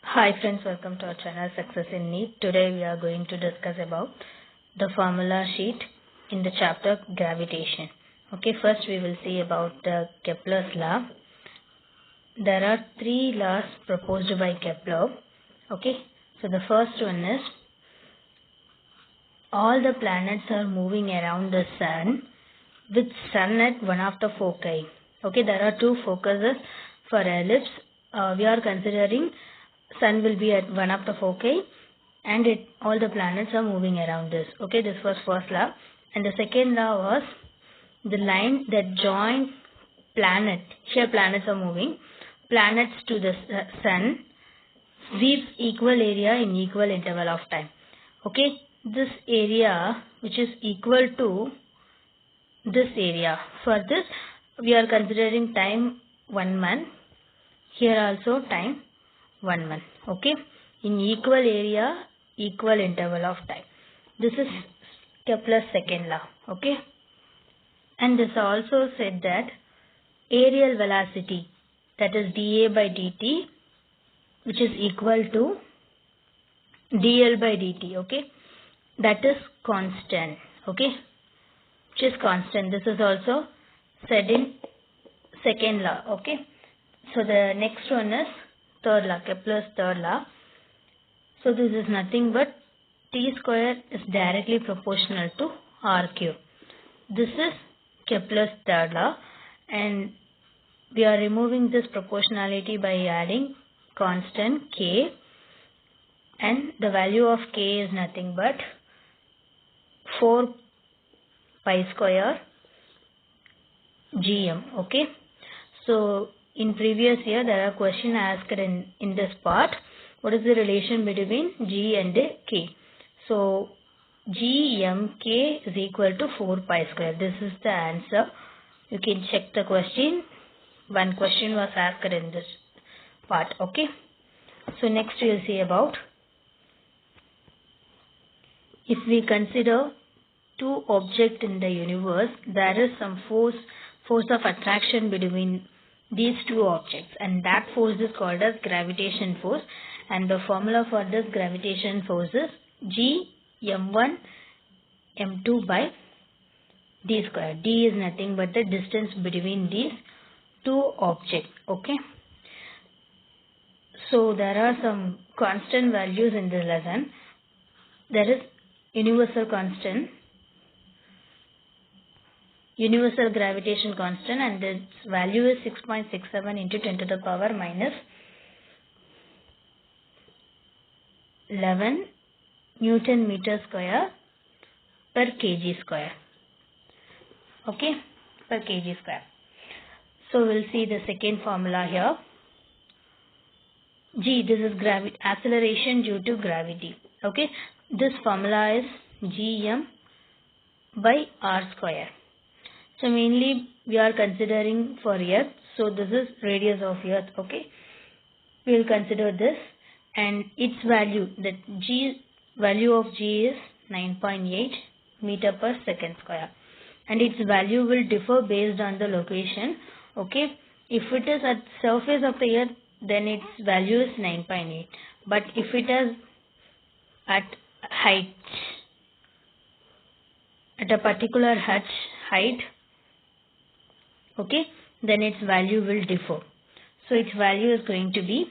Hi friends, welcome to our channel Success in Need. Today we are going to discuss about the formula sheet in the chapter gravitation. Okay, first we will see about the Kepler's law. There are three laws proposed by Kepler. Okay, so the first one is all the planets are moving around the sun with sun at one of the foci. Okay, there are two focuses for ellipse. We are considering sun will be at one of the foci and all the planets are moving around this. Okay, this was first law. And the second law was the line that join planet. Here planets are moving. Planets to the sun sweeps equal area in equal interval of time. Okay, this area which is equal to this area. For this we are considering time 1 month. Here also time 1 month. Okay, in equal area, equal interval of time. This is Kepler's second law. Okay, and this also said that aerial velocity, that is dA by dt, which is equal to dl by dt. Okay, that is constant. Okay, which is constant. This is also said in second law. Okay, so the next one is third law, Kepler's third law. So this is nothing but T square is directly proportional to R cube. This is Kepler's third law, and we are removing this proportionality by adding constant K, and the value of K is nothing but 4 pi square gm. Okay, so in previous year there are question asked in this part, what is the relation between G and K? So GMK is equal to 4 pi square. This is the answer. You can check the question. One question was asked in this part. Okay, so next we will see about, if we consider two objects in the universe, there is some force of attraction between these two objects, and that force is called as gravitation force, and the formula for this gravitation force is G m1 m2 by d square. D is nothing but the distance between these two objects. Okay, so there are some constant values in this lesson. There is universal constant, universal gravitation constant, and its value is 6.67 into 10 to the power minus 11 Newton meter square per kg square. Okay, per kg square. So we'll see the second formula here. G, this is acceleration due to gravity. Okay, this formula is Gm by R square. So mainly we are considering for Earth. So this is radius of Earth. Okay, we will consider this, and its value, that G value of G is 9.8 meter per second square, and its value will differ based on the location. Okay, if it is at surface of the Earth, then its value is 9.8, but if it is at height, at a particular height, okay, then its value will differ. So its value is going to be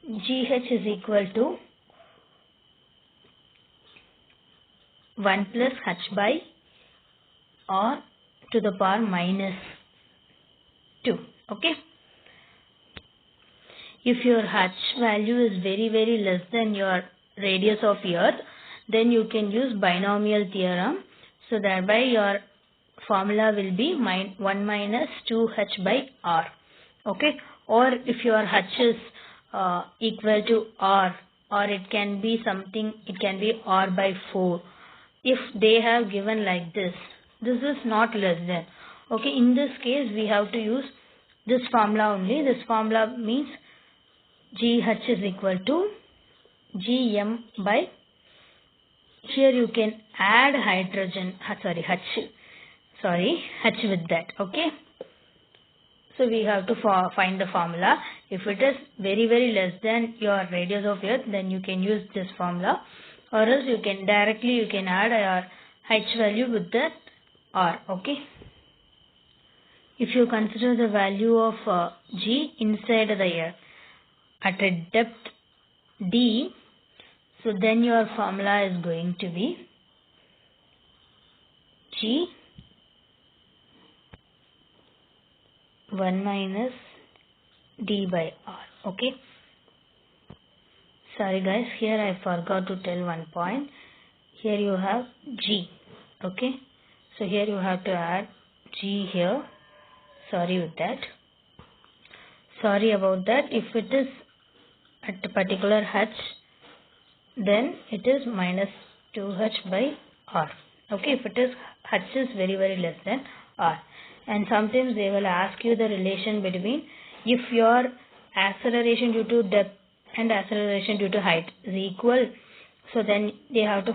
GH is equal to 1 plus h by R to the power minus 2. Okay, if your h value is very less than your radius of Earth, then you can use binomial theorem. So thereby your formula will be 1 minus 2h by R. Okay, or if your h is equal to R, or it can be something, it can be R by 4. If they have given like this is not less than. Okay, in this case we have to use this formula only. This formula means GH is equal to Gm by, here you can add hydrogen, h with that. Okay, so we have to find the formula. If it is very less than your radius of earth, then you can use this formula, or else you can add your h value with that r. Okay. If you consider the value of g inside the earth at a depth d, so then your formula is going to be g 1 minus d by r. Okay. Sorry guys, here I forgot to tell one point. Here you have g. Okay. So here you have to add g here. Sorry with that. Sorry about that. If it is at a particular h, then it is minus 2h by r. Okay. If it is h is very less than r. And sometimes they will ask you the relation between if your acceleration due to depth and acceleration due to height is equal. So then they have to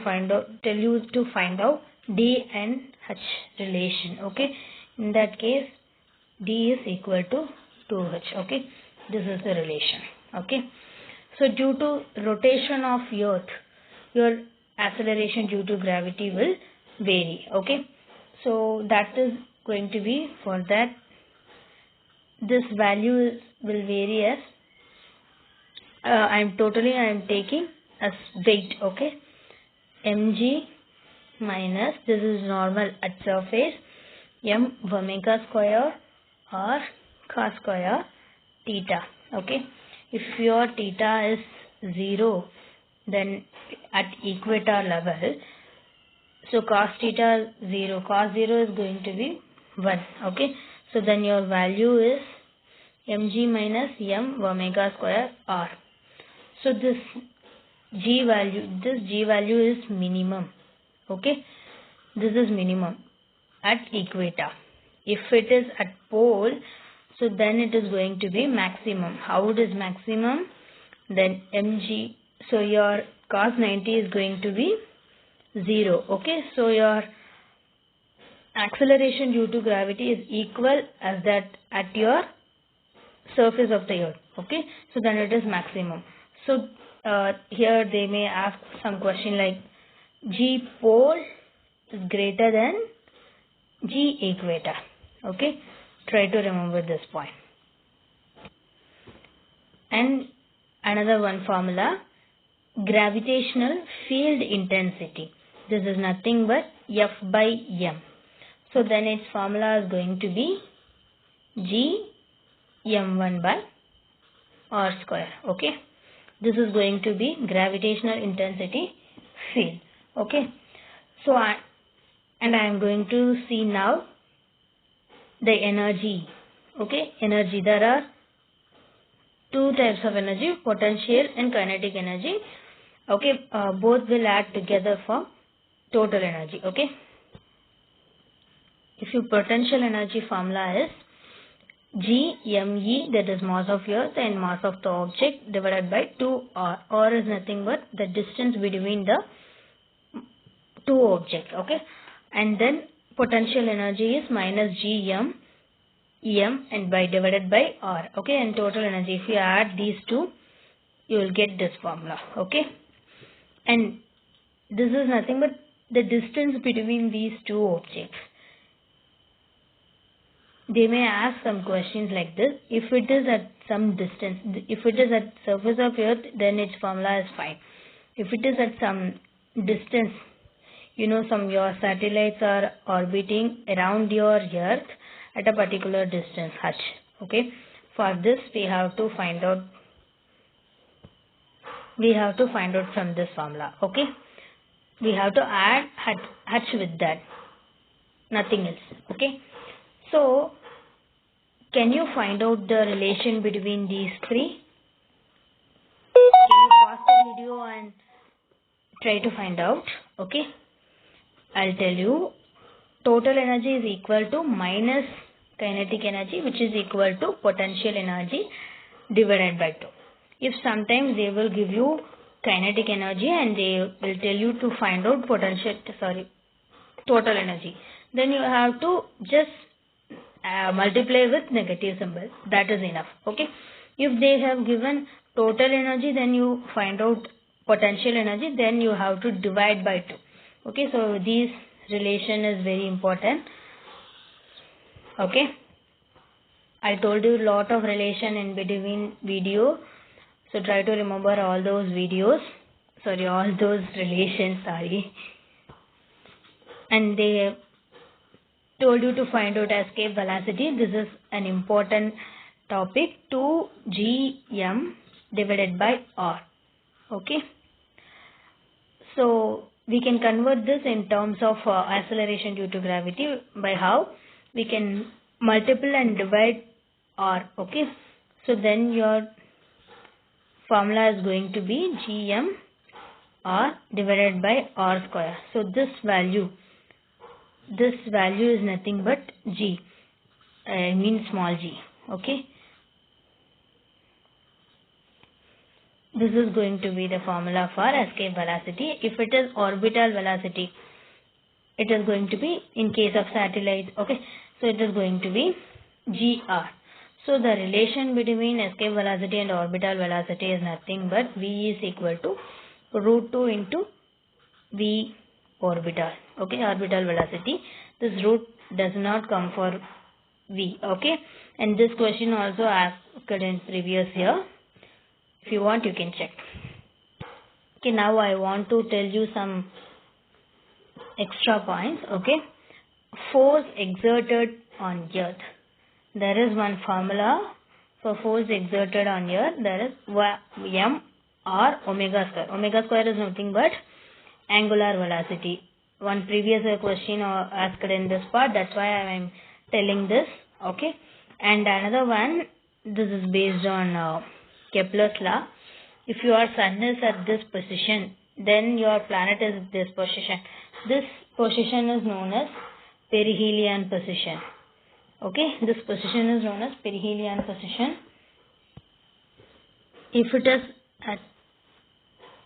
tell you to find out d and h relation. Okay. In that case, d is equal to 2h. Okay. This is the relation. Okay. So due to rotation of earth, your acceleration due to gravity will vary. Okay. So that is going to be for that. This value will vary as I am taking as weight. Okay. mg minus, this is normal at surface, m omega square or cos square theta. Okay. If your theta is 0, then at equator level, so cos theta 0, cos 0 is going to be 1. Okay. So then your value is mg minus m omega square r. So this g value is minimum. Okay. This is minimum at equator. If it is at pole, so then it is going to be maximum. How it is maximum? Then mg, so your cos 90 is going to be 0. Okay. So your acceleration due to gravity is equal as that at your surface of the earth. Okay. So then it is maximum. So here they may ask some question like g pole is greater than g equator. Okay. Try to remember this point. And another one formula, gravitational field intensity. This is nothing but F by m. So then its formula is going to be G m1 by r square. Okay. This is going to be gravitational intensity field. Okay. So I am going to see now the energy. Okay. Energy. There are two types of energy, potential and kinetic energy. Okay. Both will add together for total energy. Okay. If your potential energy formula is G me, that is mass of earth and mass of the object, divided by 2r. R is nothing but the distance between the two objects. Okay. And then potential energy is minus G m and by divided by r. Okay. And total energy, if you add these two, you will get this formula. Okay. And this is nothing but the distance between these two objects. They may ask some questions like this. If it is at some distance, if it is at surface of earth, then its formula is fine. If it is at some distance, your satellites are orbiting around your earth at a particular distance, h. Okay. For this, we have to find out from this formula. Okay. We have to add h with that. Nothing else. Okay. So, can you find out the relation between these three? Can you pause the video and try to find out? Okay. I'll tell you. Total energy is equal to minus kinetic energy, which is equal to potential energy divided by 2. If sometimes they will give you kinetic energy and they will tell you to find out total energy, then you have to just multiply with negative symbol. That is enough. Okay. If they have given total energy, then you find out potential energy, then you have to divide by 2. Okay, so this relation is very important. Okay, I told you lot of relation in between video, so try to remember all those videos, sorry, all those relations, sorry. And they told you to find out escape velocity. This is an important topic, 2gm divided by r. Okay, so we can convert this in terms of acceleration due to gravity. By how? We can multiply and divide r. Okay, so then your formula is going to be gm r divided by r square. So this value is nothing but g, I mean small g. Okay, this is going to be the formula for escape velocity. If it is orbital velocity, it is going to be, in case of satellites, okay, so it is going to be gr. So the relation between escape velocity and orbital velocity is nothing but v is equal to root 2 into v orbital. Okay, orbital velocity. This root does not come for v. Okay, and this question also asked in previous year. If you want, you can check. Okay, now I want to tell you some extra points. Okay, force exerted on earth. There is one formula for force exerted on earth. There is m r omega square. Omega square is nothing but angular velocity. One previous question asked in this part, that's why I am telling this. Okay, and another one, this is based on Kepler's law. If your sun is at this position, then your planet is at this position. This position is known as perihelion position. Okay, this position is known as perihelion position. If it is at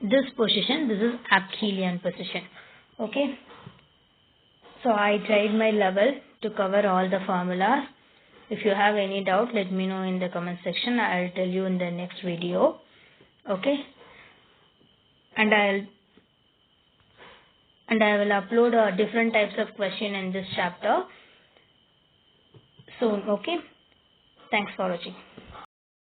this position, this is aphelion position. Okay, so I tried my level to cover all the formulas. If you have any doubt, let me know in the comment section. I'll tell you in the next video. Okay, and I will upload different types of question in this chapter soon. Okay, thanks for watching.